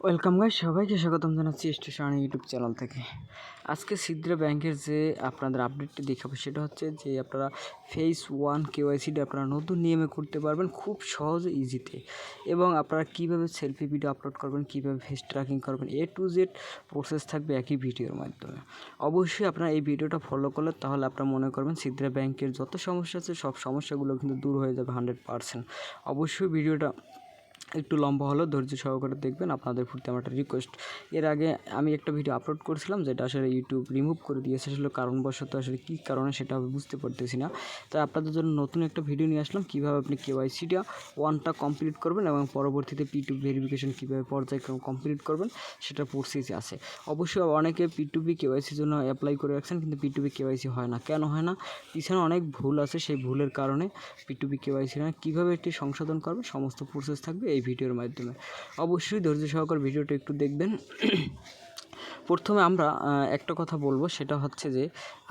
Welcome guys, সবাইকে স্বাগতম জানাচ্ছি স্টেশন ইউটিউব চ্যানেল থেকে। আজকে সিদ্রা ব্যাংকের যে আপনাদের আপডেটটি দেখাবো সেটা হচ্ছে যে আপনারা ফেজ 1 কেওয়াইসিটা আপনারা নতুন নিয়মে করতে পারবেন খুব সহজ ইজিতে, এবং আপনারা কীভাবে সেলফি ভিডিও আপলোড করবেন, কীভাবে ফেস ট্র্যাকিং করবেন, A to Z প্রসেস থাকবে একই ভিডিওর মাধ্যমে। অবশ্যই আপনারা এই ভিডিওটা ফলো করলে তাহলে আপনারা মনে করবেন সিদ্রা ব্যাংকের যত সমস্যা আছে সব সমস্যাগুলো কিন্তু দূর হয়ে যাবে 100%। অবশ্যই ভিডিওটা একটু লম্বা হলেও ধৈর্য সহকারে দেখবেন, আপনাদের প্রতি আমার একটা রিকোয়েস্ট। এর আগে আমি একটা ভিডিও আপলোড করেছিলাম যেটা আসলে ইউটিউব রিমুভ করে দিয়েছে, আসলে কারণবশত আসলে কী কারণে সেটা আমি বুঝতে পারতেছি না। তাই আপনাদের জন্য নতুন একটা ভিডিও নিয়ে আসলাম কীভাবে আপনি কেওয়াইসিটা 1টা কমপ্লিট করবেন এবং পরবর্তীতে P2P ভেরিফিকেশন কীভাবে পর্যায়ক্রমে কমপ্লিট করবেন সেটা প্রসেসে আছে। অবশ্যই অনেকে P2P কেওয়াইসির জন্য অ্যাপ্লাই করে রাখছেন, কিন্তু P2P কেওয়াইসি হয় না। কেন হয় না? পিছনে অনেক ভুল আছে, সেই ভুলের কারণে P2P কেওয়াইসি না। কীভাবে এটি সংশোধন করবে সমস্ত প্রসেস থাকবে এই ভিডিওর মাধ্যমে। অবশ্যই ধৈর্য সহকারে ভিডিওটা একটু দেখবেন। প্রথমে আমরা একটা কথা বলবো, সেটা হচ্ছে যে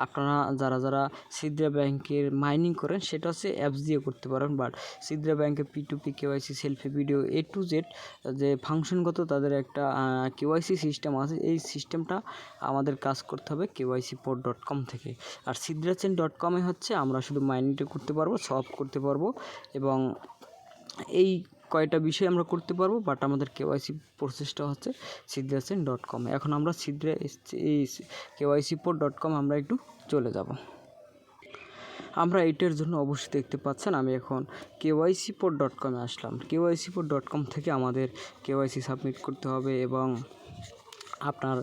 আপনারা যারা সিদ্রা ব্যাংকের মাইনিং করেন সেটা হচ্ছে অ্যাপস দিয়ে করতে পারেন, বাট সিদ্রা ব্যাংকের P2P KYC selfie video A to Z যে ফাংশনগত তাদের একটা কেওয়াইসি সিস্টেম আছে, এই সিস্টেমটা আমাদের কাজ করতে হবে kycport.com থেকে। আর sidrachain.com-এ হচ্ছে আমরা শুধু মাইনিংটা করতে পারবো, সলভ করতে পারবো, এবং এই কয়টা বিষয় আমরা করতে পারবো, বাট আমাদের কেওয়াইসি প্রসেসটা হচ্ছে sidrachain.com। এখন আমরা kycport.com আমরা একটু চলে যাব। আমরা এইটার জন্য অবশ্যই দেখতে পাচ্ছেন আমি এখন kycport.com-এ আসলাম। kycport.com থেকে আমাদের কেওয়াইসি সাবমিট করতে হবে এবং আপনার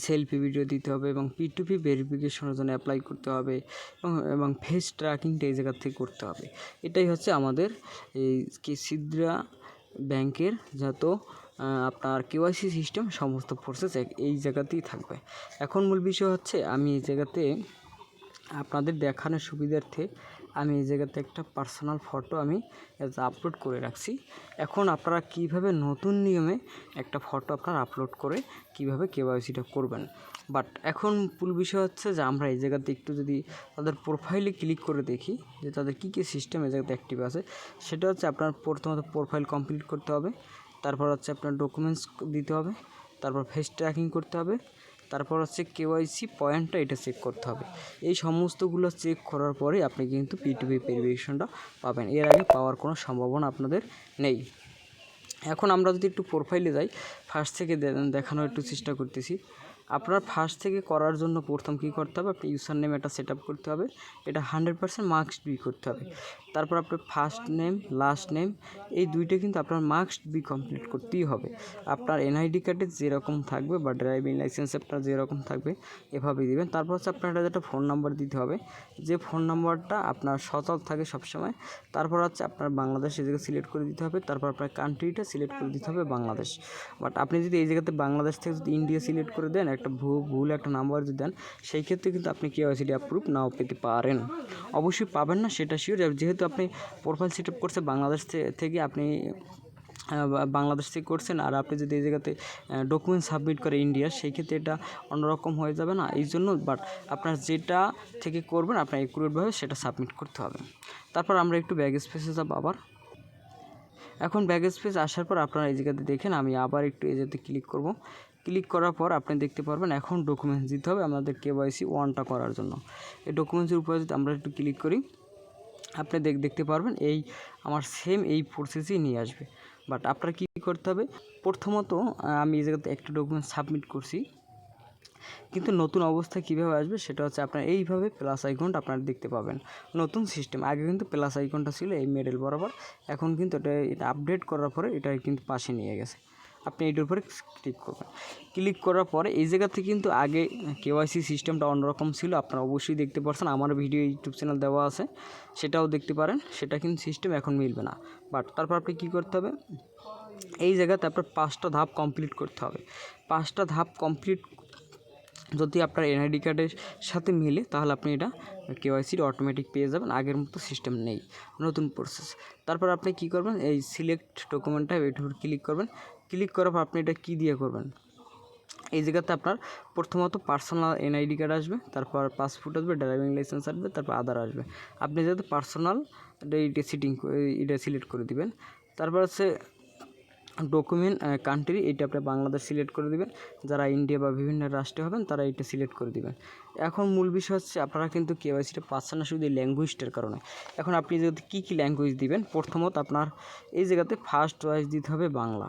সেলফি ভিডিও দিতে হবে এবং P2P ভেরিফিকেশনের জন্য অ্যাপ্লাই করতে হবে এবং ফেস ট্র্যাকিংটা এই জায়গা থেকে করতে হবে। এটাই হচ্ছে আমাদের এই সিদ্রা ব্যাংকের যত আপনার কেওয়াইসি সিস্টেম সমস্ত প্রসেস এই জায়গাতেই থাকবে। এখন মূল বিষয় হচ্ছে আমি এই জায়গাতে আপনাদের দেখানোর সুবিধার্থে আমি এই জায়গাতে একটা পার্সোনাল ফটো আমি আপলোড করে রাখছি। এখন আপনারা কিভাবে নতুন নিয়মে একটা ফটো আপনারা আপলোড করে কিভাবে কেওয়াইসিটা করবেন। বাট এখন মূল বিষয় হচ্ছে যে আমরা এই জায়গাতে একটু যদি তাদের প্রোফাইলে ক্লিক করে দেখি যে তাদের কী কী সিস্টেম এই জায়গাতে অ্যাক্টিভ আছে, সেটা হচ্ছে আপনার প্রথমত প্রোফাইল কমপ্লিট করতে হবে, তারপর হচ্ছে আপনার ডকুমেন্টস দিতে হবে, তারপর ফেস ট্র্যাকিং করতে হবে, তারপর হচ্ছে কেওয়াইসি পয়েন্টটা এটা চেক করতে হবে। এই সমস্তগুলো চেক করার পরে আপনি কিন্তু P2P ভেরিফিকেশনটা পাবেন, এর আগে পাওয়ার কোনো সম্ভাবনা আপনাদের নেই। এখন আমরা যদি একটু প্রোফাইলে যাই, ফার্স্ট থেকে দেখানোর একটু চেষ্টা করতেছি। আপনার ফার্স্ট থেকে করার জন্য প্রথম কী করতে হবে, আপনি ইউজার নেম এটা সেট আপ করতে হবে, এটা 100% মাস্ট বি করতে হবে। তারপর আপনার ফার্স্ট নেম লাস্ট নেম এই দুইটা কিন্তু আপনার মাস্ট বি কমপ্লিট করতেই হবে। আপনার এনআইডি কার্ডে যেরকম থাকবে বা ড্রাইভিং লাইসেন্স আপনার যেরকম থাকবে এভাবেই দেবেন। তারপর হচ্ছে আপনার একটা ফোন নাম্বার দিতে হবে, যে ফোন নাম্বারটা আপনার সচল থাকে সবসময়। তারপর হচ্ছে আপনার বাংলাদেশ এই জায়গায় সিলেক্ট করে দিতে হবে, তারপর আপনার কান্ট্রিটা সিলেক্ট করে দিতে হবে বাংলাদেশ। বাট আপনি যদি এই জায়গাতে বাংলাদেশ থেকে যদি ইন্ডিয়া সিলেক্ট করে দেন, একটা ভুল একটা নাম্বার যদি দেন, সেই ক্ষেত্রে কিন্তু আপনি কেওয়াইসিটি অ্যাপ্রুভ নাও পেতে পারেন। অবশ্যই পাবেন না সেটা শিওর, যেহেতু আপনি প্রোফাইল সেট আপ করছে বাংলাদেশ থেকে, আপনি বাংলাদেশ থেকে করছেন, আর আপনি যদি এই জায়গাতে ডকুমেন্ট সাবমিট করে ইন্ডিয়ার, সেই ক্ষেত্রে এটা অন্যরকম হয়ে যাবে না, এই জন্য। বাট আপনার যেটা থেকে করবেন আপনার একুরেটভাবে সেটা সাবমিট করতে হবে। তারপর আমরা একটু ব্যাগ স্পেসে যাব আবার। এখন ব্যাগ স্পেস আসার পর আপনারা এই জায়গাতে দেখেন আমি আবার একটু এই জায়গাতে ক্লিক করব। ক্লিক করার পর আপনি দেখতে পারবেন এখন ডকুমেন্টস দিতে হবে আমাদের KYC 1টা করার জন্য। এই ডকুমেন্টসের উপরে যদি আমরা একটু ক্লিক করি, আপনি দেখতে পারবেন এই আমার সেম এই প্রসেসই নিয়ে আসবে। বাট আপনার কী করতে হবে, প্রথমত আমি এই জায়গাতে একটা ডকুমেন্ট সাবমিট করছি, কিন্তু নতুন অবস্থা কীভাবে আসবে সেটা হচ্ছে আপনার এইভাবে প্লাস আইকনটা আপনারা দেখতে পাবেন। নতুন সিস্টেম, আগে কিন্তু প্লাস আইকনটা ছিল এই মিডল বরাবর, এখন কিন্তু এটা আপডেট করার পরে এটা কিন্তু পাশে নিয়ে গেছে। আপনি এটার উপরে ক্লিক করবেন। ক্লিক করার পরে এই জায়গাতে কিন্তু আগে কেওয়াইসি সিস্টেমটা অন্যরকম ছিল, আপনারা অবশ্যই দেখতে পাচ্ছেন, আমার ভিডিও ইউটিউব চ্যানেল দেওয়া আছে, সেটাও দেখতে পারেন। সেটা কিন্তু সিস্টেম এখন মিলবে না। বাট তারপর আপনি কী করতে হবে, এই জায়গাতে আপনার 5টা ধাপ কমপ্লিট করতে হবে। 5টা ধাপ কমপ্লিট যদি আপনার এনআইডি কার্ডের সাথে মিলে তাহলে আপনি এটা কেওয়াইসির অটোমেটিক পেয়ে যাবেন, আগের মতো সিস্টেম নেই, নতুন প্রসেস। তারপর আপনি কী করবেন, এই সিলেক্ট ডকুমেন্টটা এটার উপর ক্লিক করবেন। ক্লিক করার পর আপনি এটা কী দিয়ে করবেন, এই জায়গাতে আপনার প্রথমত পার্সোনাল এনআইডি কার্ড আসবে, তারপর পাসপোর্ট আসবে, ড্রাইভিং লাইসেন্স আসবে, তারপর আধার আসবে। আপনি যাতে পার্সোনাল এটা সিলেক্ট করে দিবেন। তারপর হচ্ছে ডকুমেন্ট কান্ট্রি এটা আপনি বাংলাদেশ সিলেক্ট করে দিবেন, যারা ইন্ডিয়া বা বিভিন্ন রাষ্ট্রে হবেন তারা এটা সিলেক্ট করে দিবেন। এখন মূল বিষয় হচ্ছে আপনারা কিন্তু কেওয়াইসিটা পাচ্ছেন না শুধু ল্যাঙ্গুয়েজটার কারণে। এখন আপনি যদি কী ল্যাঙ্গুয়েজ দিবেন, প্রথমত আপনার এই জায়গাতে ফার্স্ট চয়েস দিতে হবে বাংলা,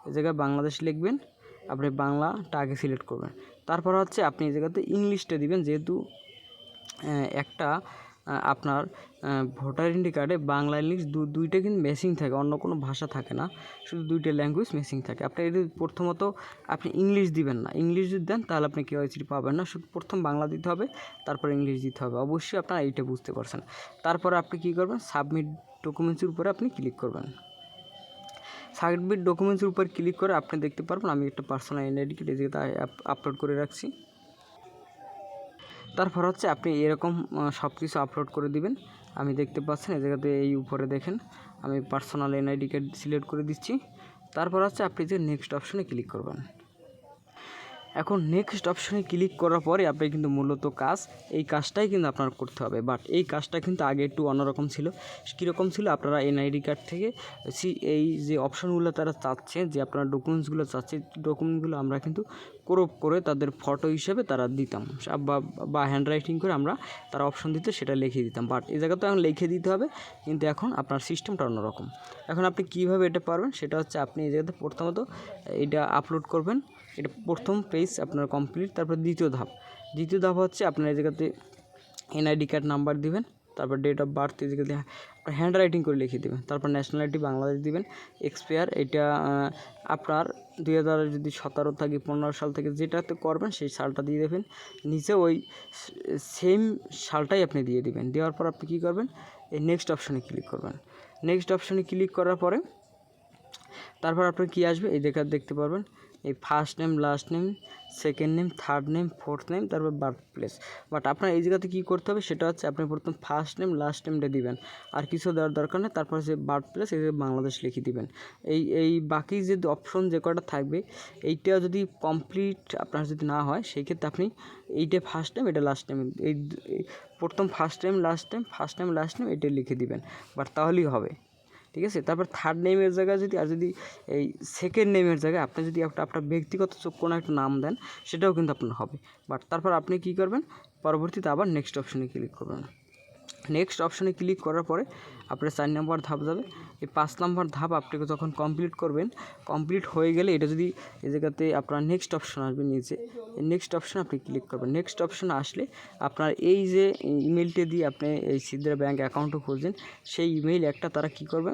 এই জায়গায় বাংলাদেশ লিখবেন, আপনি বাংলাটা আগে সিলেক্ট করবেন। তারপর হচ্ছে আপনি এই জায়গাতে ইংলিশটা দিবেন, যেহেতু একটা আপনার ভোটার আইডি কার্ডে বাংলা ইংলিশ দুইটা কিন্তু মেসিং থাকে, অন্য কোনো ভাষা থাকে না, শুধু দুইটা ল্যাঙ্গুয়েজ মেসিং থাকে। আপনি যদি প্রথমত আপনি ইংলিশ দিবেন না, ইংলিশ যদি দেন তাহলে আপনি কেওয়াইসি পাবেন না, শুধু প্রথম বাংলা দিতে হবে, তারপর ইংলিশ দিতে হবে। অবশ্যই আপনারা এইটা বুঝতে পারছেন। তারপরে আপনি কী করবেন, সাবমিট ডকুমেন্টসের উপরে আপনি ক্লিক করবেন। সাবমিট ডকুমেন্টসের উপর ক্লিক করে আপনি দেখতে পারবেন আমি একটা পার্সোনাল এনআইডি কার্ড এই জায়গাতে আপলোড করে রাখছি। তারপর হচ্ছে আপনি এরকম সব কিছু আপলোড করে দিবেন। আমি দেখতে পাচ্ছেন এই জায়গাতে এই উপরে দেখেন আমি পার্সোনাল এনআইডি কার্ড সিলেক্ট করে দিচ্ছি। তারপর হচ্ছে আপনি যে নেক্সট অপশনে ক্লিক করবেন। এখন নেক্সট অপশনে ক্লিক করার পরে আপনি কিন্তু মূলত এই কাজটাই কিন্তু আপনার করতে হবে। বাট এই কাজটা কিন্তু আগে একটু অন্যরকম ছিল। কীরকম ছিল, আপনারা এনআইডি কার্ড থেকে এই যে অপশনগুলো তারা চাচ্ছে, যে আপনার ডকুমেন্টসগুলো চাচ্ছে, ডকুমেন্টসগুলো আমরা কিন্তু ক্রপ করে তাদের ফটো হিসেবে তারা দিতাম, বা হ্যান্ড রাইটিং করে আমরা তারা অপশন দিতে সেটা লিখে দিতাম। বাট এই জায়গাতে এখন লিখে দিতে হবে, কিন্তু এখন আপনার সিস্টেমটা অন্যরকম। এখন আপনি কীভাবে এটা পারবেন, সেটা হচ্ছে আপনি এই জায়গাতে প্রথমত এটা আপলোড করবেন। এটা প্রথম পেজ আপনার কমপ্লিট। তারপর দ্বিতীয় ধাপ হচ্ছে আপনার এই জায়গাতে এনআইডি কার্ড নাম্বার দিবেন, তারপর ডেট অফ বার্থ এই জায়গাতে হ্যান্ড রাইটিং করে লিখে দেবেন, তারপর ন্যাশনালিটি বাংলাদেশ দিবেন। এক্সপায়ার এটা আপনার 2017 থেকে 15 সাল থেকে যেটাতে করবেন সেই সালটা দিয়ে দেবেন। নিচে ওই সেম সালটাই আপনি দিয়ে দিবেন। দেওয়ার পর আপনি কী করবেন, এই নেক্সট অপশনে ক্লিক করবেন। নেক্সট অপশনে ক্লিক করার পরে তারপর আপনার কী আসবে, এই দেখতে পারবেন এই first name, last name, second name, third name, fourth name, তারপর বার্থ প্লেস। বাট আপনার এই জায়গাতে কী করতে হবে, সেটা হচ্ছে আপনি প্রথম ফার্স্ট নেম লাস্ট নেমটা দিবেন, আর কিছু দেওয়ার দরকার নেই। তারপর যে বার্থ প্লেস এই বাংলাদেশ লিখে দিবেন। এই বাকি যে অপশন যে কটা থাকবে, এইটা যদি কমপ্লিট আপনার যদি না হয়, সেই ক্ষেত্রে আপনি এইটা ফার্স্ট নেম এটা লাস্ট নেম, এই প্রথম ফার্স্ট নেম লাস্ট নেম এটা লিখে দিবেন। বাট তাহলেই হবে, ঠিক আছে। তারপর থার্ড নেমের জায়গায় যদি এই সেকেন্ড নেমের জায়গায় আপনি যদি আপনার ব্যক্তিগত কোনো একটা নাম দেন, সেটাও কিন্তু আপনার হবে। বাট তারপর আপনি কী করবেন, পরবর্তীতে আবার নেক্সট অপশনে ক্লিক করবেন। নেক্সট অপশনে ক্লিক করার পরে আপনার 4 নম্বর ধাপ যাবে। এই 5 নম্বর ধাপ আপনি যখন কমপ্লিট করবেন, কমপ্লিট হয়ে গেলে এটা যদি এই জায়গাতে আপনার নেক্সট অপশন আসবে নিচে, এই নেক্সট অপশনে আপনি ক্লিক করবেন। নেক্সট অপশনে আসলে আপনার এই যে ইমেলটা দিয়ে আপনি এই সিদ্রা ব্যাঙ্ক অ্যাকাউন্টও খুলছেন, সেই ইমেইল একটা তারা কী করবে,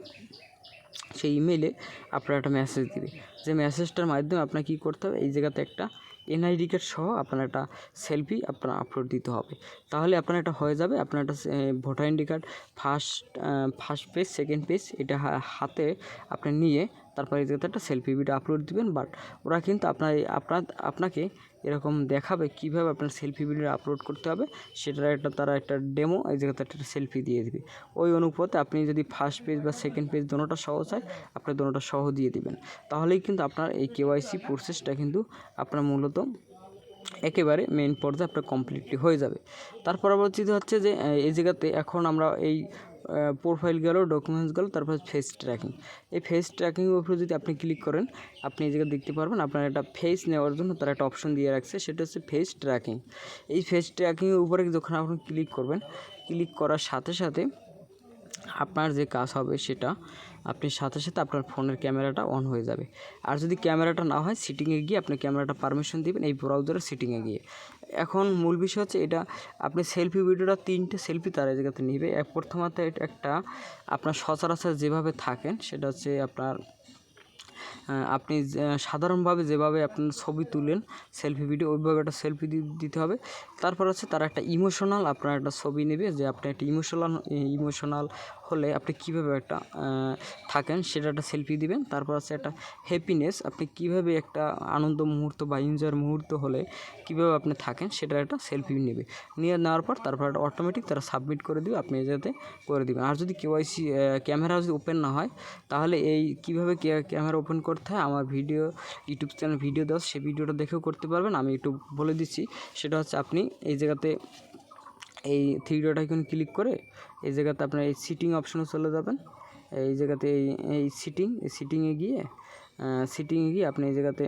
সেই ইমেইলে আপনার একটা মেসেজ দিবে। যে মেসেজটার মাধ্যমে আপনার কী করতে হবে, এই জায়গাতে একটা এনআইডি কার্ড সহ আপনার একটা সেলফি আপনার আপলোড দিতে হবে। তাহলে আপনার এটা হয়ে যাবে। আপনার একটা voter ID card first page, second page এটা হাতে আপনি নিয়ে তারপরে এই জায়গাতে একটা সেলফি ভিডিও আপলোড দিবেন। বাট ওরা কিন্তু আপনাকে এরকম দেখাবে কীভাবে আপনার সেলফি ভিডিও আপলোড করতে হবে, সেটার তারা একটা ডেমো এই জায়গাতে একটা সেলফি দিয়ে দিবে। ওই অনুপাতে আপনি যদি ফার্স্ট পেজ বা সেকেন্ড পেজ দোনোটা সহ চায়, আপনি দোনোটা সহ দিয়ে দিবেন। তাহলেই কিন্তু আপনার এই কেওয়াইসি প্রসেসটা কিন্তু আপনার মূলত একেবারে মেইন পর্যায়ে আপনার কমপ্লিটলি হয়ে যাবে। তার পরবর্তীতে হচ্ছে যে এই জায়গাতে এখন আমরা এই প্রোফাইল গেল, ডকুমেন্টস গেল, তারপর ফেস ট্র্যাকিং। এই ফেস ট্র্যাকিংয়ের উপরে যদি আপনি ক্লিক করেন, আপনি এই জায়গায় দেখতে পারবেন আপনার একটা ফেস নেওয়ার জন্য তারা একটা অপশন দিয়ে রাখছে, সেটা হচ্ছে ফেস ট্র্যাকিং। এই ফেস ট্র্যাকিংয়ের উপরে যখন আপনি ক্লিক করবেন, ক্লিক করার সাথে সাথে আপনার যে কাজ হবে সেটা আপনি সাথে আপনার ফোনের ক্যামেরাটা অন হয়ে যাবে। আর যদি ক্যামেরাটা না হয়, সিটিংয়ে গিয়ে আপনি ক্যামেরাটা পারমিশন দিবেন এই ব্রাউজারের সিটিংয়ে গিয়ে। এখন মূল বিষয় হচ্ছে এটা আপনি সেলফি ভিডিওটা 3টে সেলফি তার এই জায়গাতে নিবে। প্রথমত একটা আপনার সচরাচর যেভাবে থাকেন, সেটা হচ্ছে আপনার আপনি সাধারণভাবে যেভাবে আপনি ছবি তুলেন সেলফি ভিডিও, ওইভাবে একটা সেলফি দিতে হবে। তারপর হচ্ছে তারা একটা ইমোশনাল আপনার একটা ছবি নেবে, যে আপনি একটা ইমোশনাল হলে আপনি কীভাবে একটা থাকেন সেটা একটা সেলফি দিবেন। তারপর হচ্ছে একটা হ্যাপিনেস, আপনি কীভাবে একটা আনন্দ মুহূর্ত বা এনজয়ের মুহূর্ত হলে কীভাবে আপনি থাকেন সেটার একটা সেলফি নেওয়ার পর তারপর একটা অটোমেটিক তারা সাবমিট করে দিবে, আপনি যাতে করে দিবেন। আর যদি কেওয়াইসি ক্যামেরা যদি ওপেন না হয়, তাহলে এই কীভাবে ক্যামেরা ওপেন করতে হয় আমার ইউটিউব চ্যানেল ভিডিও দেওয়া, সেই ভিডিওটা দেখেও করতে পারবেন। আমি একটু বলে দিচ্ছি, সেটা হচ্ছে আপনি এই জায়গাতে এই থ্রি ডট আইকন ক্লিক করে এই জায়গাতে আপনার এই সিটিং অপশনে চলে যাবেন। এই জায়গাতে এই সিটিংয়ে গিয়ে সিটিংয়ে গিয়ে আপনি এই জায়গাতে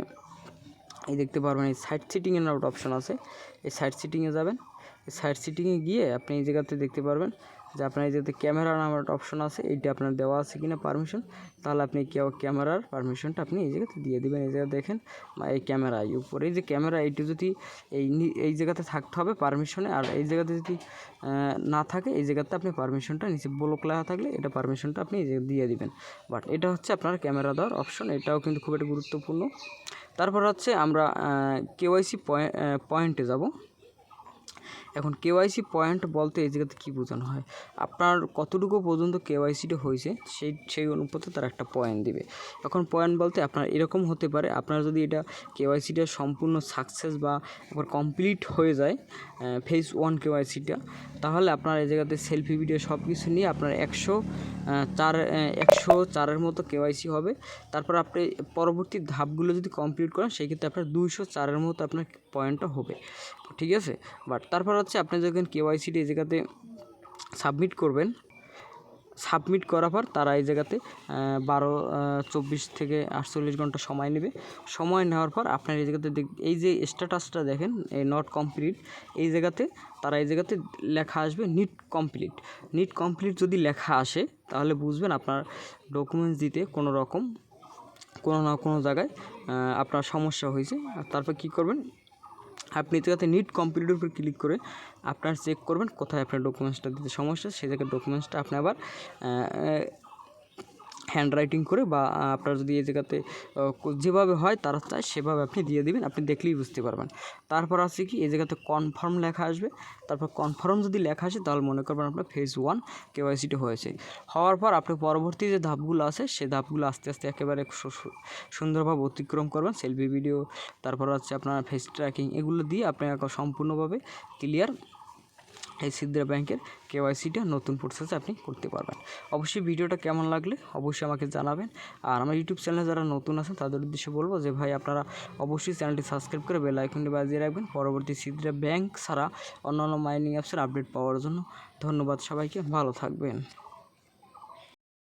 এই দেখতে পারবেন এই সাইড সিটিংয়ের একটা অপশন আছে, এই সাইড সিটিংয়ে যাবেন। এই সাইড সিটিংয়ে গিয়ে আপনি এই জায়গাতে দেখতে পারবেন যে আপনার এই জায়গাতে ক্যামেরা নামের একটা অপশন আছে, এইটা আপনার দেওয়া আছে কিনা পারমিশন, তাহলে আপনি ক্যামেরার পারমিশনটা আপনি এই জায়গাতে দিয়ে দেবেন। এই জায়গায় দেখেন এই ক্যামেরা উপরে এই যে ক্যামেরা, এইটা যদি এই জায়গাতে থাকতে হবে পারমিশনে, আর এই জায়গাতে যদি না থাকে এই জায়গাতে আপনি পারমিশনটা নিচে ব্লক লেখা থাকলে এটা পারমিশনটা আপনি এই জায়গায় দিয়ে দিবেন। বাট এটা হচ্ছে আপনার ক্যামেরা দেওয়ার অপশন, এটাও কিন্তু খুব একটা গুরুত্বপূর্ণ। তারপর হচ্ছে আমরা কেওয়াইসি পয়েন্টে যাব। এখন কেওয়াইসি পয়েন্ট বলতে এই জায়গাতে কী বোঝানো হয়, আপনার কতটুকু পর্যন্ত কেওয়াইসিটা হয়েছে সেই অনুপাতে তার একটা পয়েন্ট দিবে। এখন পয়েন্ট বলতে আপনার এরকম হতে পারে, আপনার যদি এটা কেওয়াইসিটা সম্পূর্ণ সাকসেস বা একবার কমপ্লিট হয়ে যায় ফেজ 1 কেওয়াইসিটা, তাহলে আপনার এই জায়গাতে সেলফি ভিডিও সব কিছু নিয়ে আপনার 104-এর মতো কেওয়াইসি হবে। তারপর আপনি পরবর্তী ধাপগুলো যদি কমপ্লিট করেন সেই ক্ষেত্রে আপনার 204-এর মতো আপনার পয়েন্টটা হবে, ঠিক আছে। বাট তারপর হচ্ছে আপনি যখন কেওয়াইসিটি এই জায়গাতে সাবমিট করবেন, সাবমিট করার পর তারা এই জায়গাতে 24 থেকে 48 ঘন্টা সময় নেবে। সময় নেওয়ার পর আপনার এই জায়গাতে এই যে স্ট্যাটাসটা দেখেন এই নট কমপ্লিট, এই জায়গাতে তারা এই জায়গাতে লেখা আসবে নিট কমপ্লিট যদি লেখা আসে তাহলে বুঝবেন আপনার ডকুমেন্টস দিতে কোনো না কোনো জায়গায় আপনার সমস্যা হয়েছে। আর তারপর কী করবেন, আপনি এই জায়গাতে নিট কমপ্লিটের উপর ক্লিক করে আপনার চেক করবেন কোথায় আপনার ডকুমেন্টসটা দিতে সমস্যা, সেই জায়গায় ডকুমেন্টসটা আপনি আবার হ্যান্ড রাইটিং করে বা আপনার যদি এই জায়গাতে যেভাবে হয় তারা চায় সেভাবে আপনি দিয়ে দিবেন, আপনি দেখলেই বুঝতে পারবেন। তারপর আছে কি এই জায়গাতে কনফার্ম লেখা আসবে, তারপর কনফার্ম যদি লেখা আসে তাহলে মনে করবেন আপনার ফেজ 1 কেওয়াইসিটি হয়েছে। হওয়ার পর আপনি পরবর্তী যে ধাপগুলো আছে সেই ধাপগুলো আস্তে আস্তে একেবারে সুন্দরভাবে অতিক্রম করবেন। সেলফি ভিডিও, তারপর হচ্ছে আপনার ফেস ট্র্যাকিং, এগুলো দিয়ে আপনি সম্পূর্ণভাবে ক্লিয়ার এই সিদ্রা ব্যাংকের কেওয়াইসিটা নতুন প্রসেসে আপনি করতে পারবেন। অবশ্যই ভিডিওটা কেমন লাগলে অবশ্যই আমাকে জানাবেন। আর আমার ইউটিউব চ্যানেলে যারা নতুন আছেন তাদের উদ্দেশ্যে বলবো যে ভাই আপনারা অবশ্যই চ্যানেলটি সাবস্ক্রাইব করে বেল আইকনটি বাজিয়ে রাখবেন পরবর্তী সিদ্রা ব্যাংক ছাড়া অন্যান্য মাইনিং অ্যাপসের আপডেট পাওয়ার জন্য। ধন্যবাদ সবাইকে, ভালো থাকবেন।